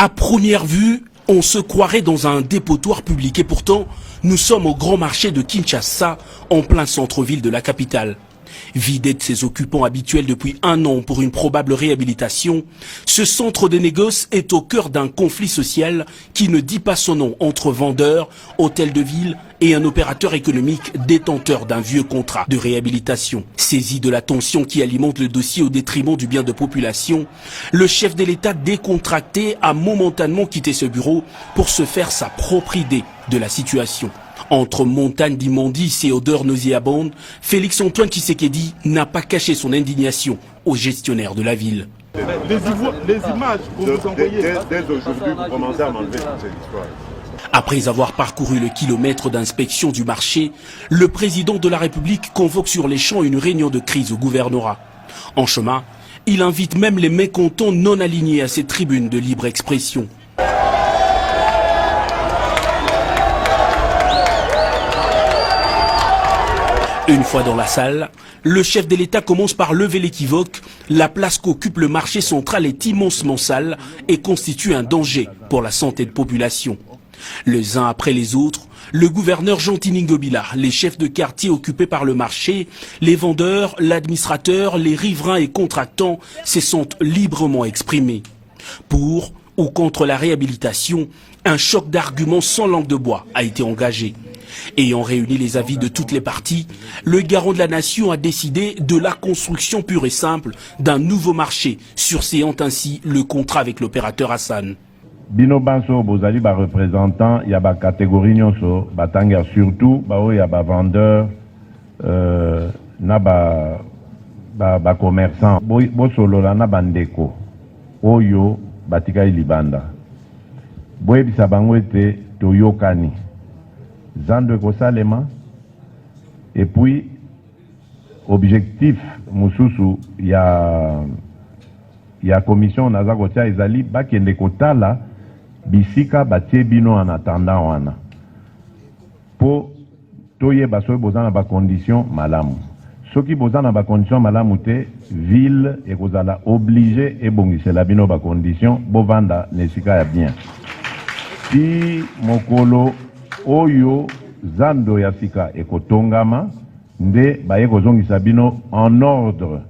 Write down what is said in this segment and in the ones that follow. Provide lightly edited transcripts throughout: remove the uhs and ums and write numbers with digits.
À première vue, on se croirait dans un dépotoir public et pourtant, nous sommes au grand marché de Kinshasa, en plein centre-ville de la capitale. Vidé de ses occupants habituels depuis 1 an pour une probable réhabilitation, ce centre de négoce est au cœur d'un conflit social qui ne dit pas son nom entre vendeurs, hôtels de ville et un opérateur économique détenteur d'un vieux contrat de réhabilitation. Saisi de la tension qui alimente le dossier au détriment du bien de population, le chef de l'État décontracté a momentanément quitté ce bureau pour se faire sa propre idée de la situation. Entre montagne d'immondices et odeurs nauséabondes, Félix Antoine Tshisekedi n'a pas caché son indignation aux gestionnaires de la ville. Les images que vous envoyez... Dès aujourd'hui, vous commencez à m'enlever toute cette histoire. Après avoir parcouru le kilomètre d'inspection du marché, le président de la République convoque sur les champs une réunion de crise au gouvernorat. En chemin, il invite même les mécontents non alignés à ces tribunes de libre expression. Une fois dans la salle, le chef de l'État commence par lever l'équivoque. La place qu'occupe le marché central est immensement sale et constitue un danger pour la santé de population. Les uns après les autres, le gouverneur Jean-Tini Ngobila, les chefs de quartier occupés par le marché, les vendeurs, l'administrateur, les riverains et contractants se sont librement exprimés. Pour ou contre la réhabilitation, un choc d'arguments sans langue de bois a été engagé. Ayant réuni les avis de toutes les parties, le garant de la nation a décidé de la construction pure et simple d'un nouveau marché, surséant ainsi le contrat avec l'opérateur Hassan. Bino Banso, bozali ba représentant, il y a ba catégorie nyonso, batanga surtout, il y a ba vendeur, na ba commerçant, bo solo la na bandeko, oyo batika libanda. Boye bisa bango ete toyokani. Zando Kosalema, et puis objectif mususu ya commission nazakotia ezali bakende kotala bisika batie bino en attendant wana po toyeba soki boza na ba condition malamu. Soki boza na ba condition malamu te, ville ekozala obligé ebongisela bino ba condition bovanda nesika ya bien. Si mokolo oyo zando ya sika ekotongama nde baye kozongisa bino en ordre,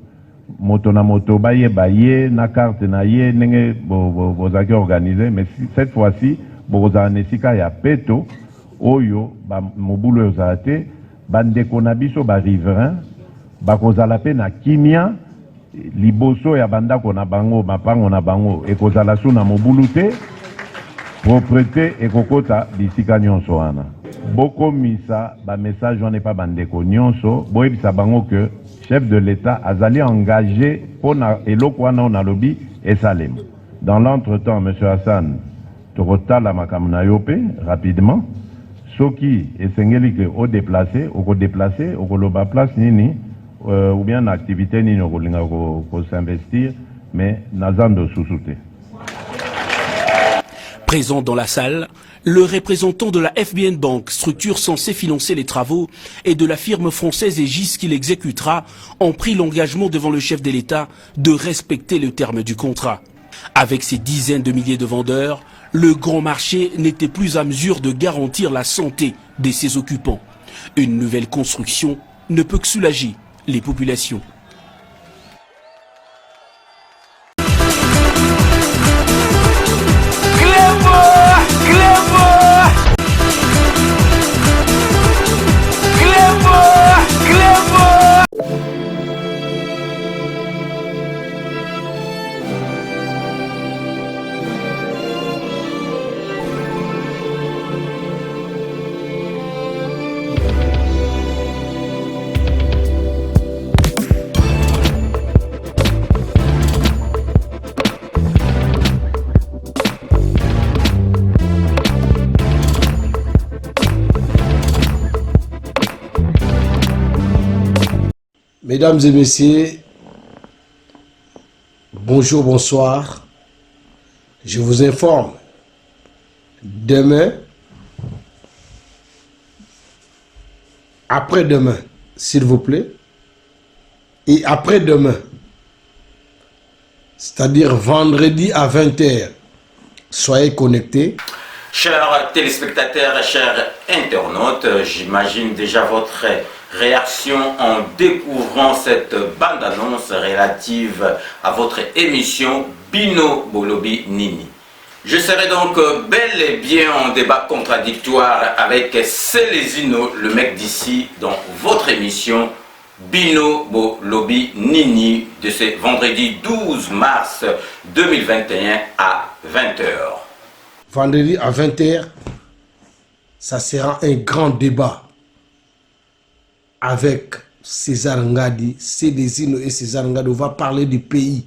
moto na moto baye na carte na ye ndenge bozaki organisé, mais cette fois-ci bokozala na esika ya peto oyo mobulu ezala te, bandeko na biso bariverain bakozala pe na kimia liboso ya bandako na bango, mapango na bango ekozala su na mobulu te, propreté et kokota bisika nyonso wana. Boko misa ba message on n'est pas bandeko nyonso, boyebisa bango que chef de l'État azali engagé pour na eloko wana on a lobby et salem. Dans l'entretemps, monsieur Hassan, tokota la makamuna yope rapidement. Soki esengeli ke o déplacer, o koloba place nini ou bien activité nini o kolinga ko s'investir, mais nazando susute. Présent dans la salle, le représentant de la FBN Bank, structure censée financer les travaux, et de la firme française Aegis qui l'exécutera, ont pris l'engagement devant le chef de l'État de respecter le terme du contrat. Avec ses dizaines de milliers de vendeurs, le grand marché n'était plus à mesure de garantir la santé de ses occupants. Une nouvelle construction ne peut que soulager les populations. Mesdames et messieurs, bonjour, bonsoir. Je vous informe, demain, après-demain, s'il vous plaît, et après-demain, c'est-à-dire vendredi à 20 h, Soyez connectés. Chers téléspectateurs, chers internautes, j'imagine déjà votre réaction en découvrant cette bande-annonce relative à votre émission Bino Bolobi Nini. Je serai donc bel et bien en débat contradictoire avec Célésino, le mec d'ici, dans votre émission Bino Bolobi Nini de ce vendredi 12 mars 2021 à 20h. Vendredi à 20h, ça sera un grand débat avec César Ngadi, Célésino et César Ngadi. On va parler du pays.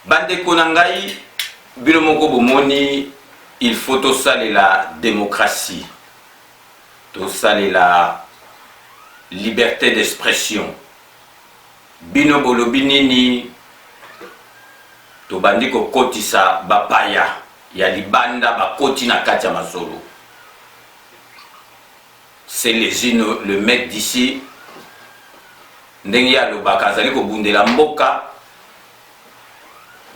Bande Konangai, Bilomoko Bomoni, il faut tout ça la démocratie, tout ça la liberté d'expression. Bino Bolobinini, to bandi ko kotisa bapaya, ya libanda bakoti na kati ya masolo. Célésino, le mec d'ici, ndenge alobaka azali ko bundela mboka.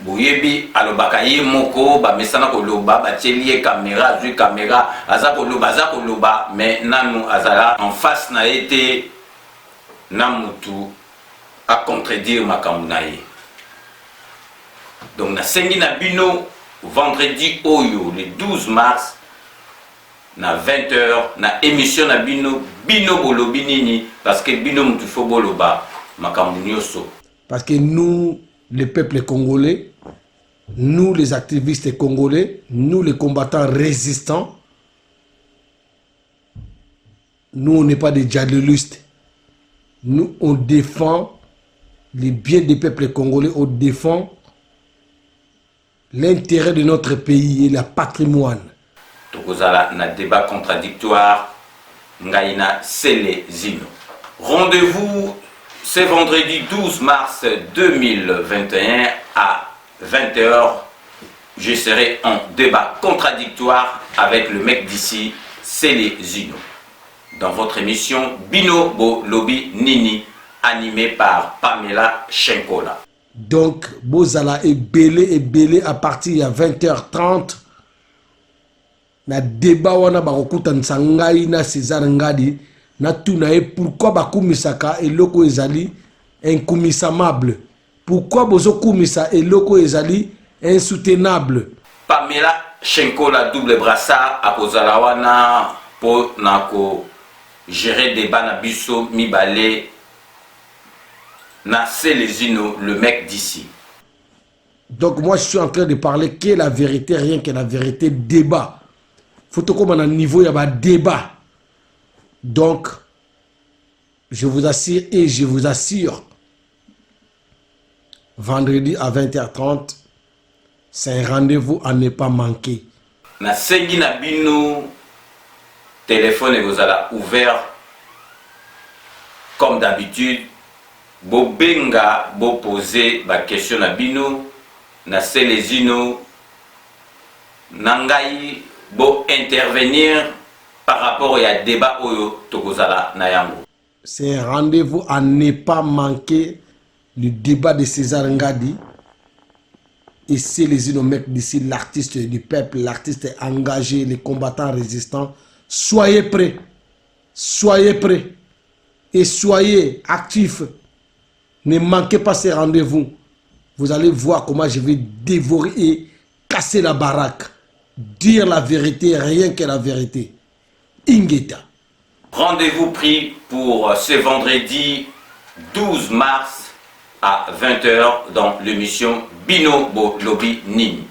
Boyebi alobaka ye moko ba mesana ko loba ba tielie caméra azui caméra azako loba mais nanu azala en face na été namutu à contredire makambo na ye. Donc na sengi na bino vendredi oyo le 12 mars na 20h na émission na bino Bolobi Nini parce que bino mutu fo boloba makambo nyoso. Parce que nous, le peuple congolais, nous les activistes congolais, nous les combattants résistants, nous on n'est pas des djihadistes. Nous on défend les biens des peuples congolais, on défend l'intérêt de notre pays et le patrimoine. Tokozala na débat contradictoire ngaina Célésino. Rendez-vous ce vendredi 12 mars 2021 à 20h. Je serai en débat contradictoire avec le mec d'ici, Célésino, dans votre émission Bino Bolobi Nini, animée par Pamela Shenkola. Donc, Bozala est belé à partir de 20h30. Na débat wana bakokuta nsangai na César Ngadi na tunae pourquoi bakumisaka eloko ezali incommissable, pourquoi bozo kumisa eloko ezali insoutenable. Pamela Shenkola double brassard à kozala wana po nako gérer débat na biso mibale na Célésino, le mec d'ici. Donc moi je suis en train de parler que la vérité, rien que la vérité. Débat faut comme à un niveau il y a un débat. Donc je vous assure et je vous assure, vendredi à 20h30 c'est un rendez-vous à ne pas manquer. Na sengi na bino téléphone et vous allez ouvert comme d'habitude. Bo benga bo poser ba question na bino na Célésino nangai bo intervenir par rapport à débat oyo tokozala na yango. C'est un rendez-vous à ne pas manquer, le débat de César Ngadi et Célésino, mec d'ici, l'artiste du peuple, l'artiste engagé, les combattants résistants. Soyez prêts et soyez actifs. Ne manquez pas ces rendez-vous. Vous allez voir comment je vais dévorer et casser la baraque. Dire la vérité, rien que la vérité. Ingeta. Rendez-vous pris pour ce vendredi 12 mars à 20h dans l'émission Bino Bolobi Nini.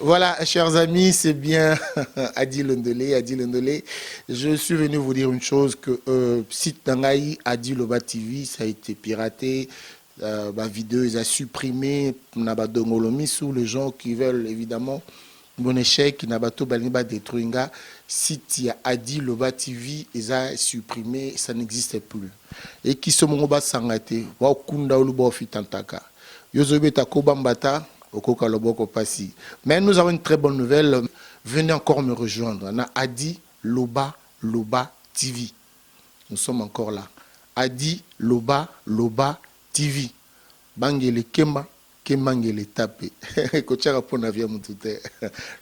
Voilà, chers amis, c'est bien Adi Londolé. Je suis venu vous dire une chose, que site Tangaï, Adi Loba TV, ça a été piraté. ma vidéo, ils ont supprimé Nabadongolomi sous les gens qui veulent évidemment mon échec, qui n'a pas tout détruire. Site il y a Adi Loba TV, ils ont supprimé, ça n'existe plus. Et qui sont mon bas sangate, wa kunda ulubo fitantaka. Yozobe takoba mbata, okoka loboko pasi. Mais nous avons une très bonne nouvelle. Venez encore me rejoindre. On a Adi Loba TV. Nous sommes encore là. Adi Loba TV. Bangele Kemba, Kembangele Tapé.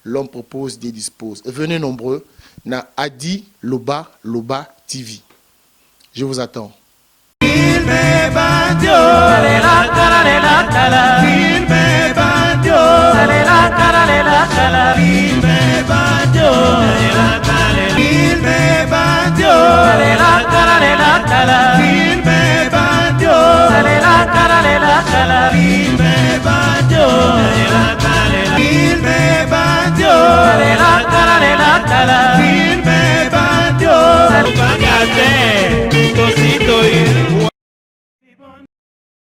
L'homme propose, Dieu dispose. Venez nombreux. Na Adi Loba TV. Je vous attends. Il me bandio.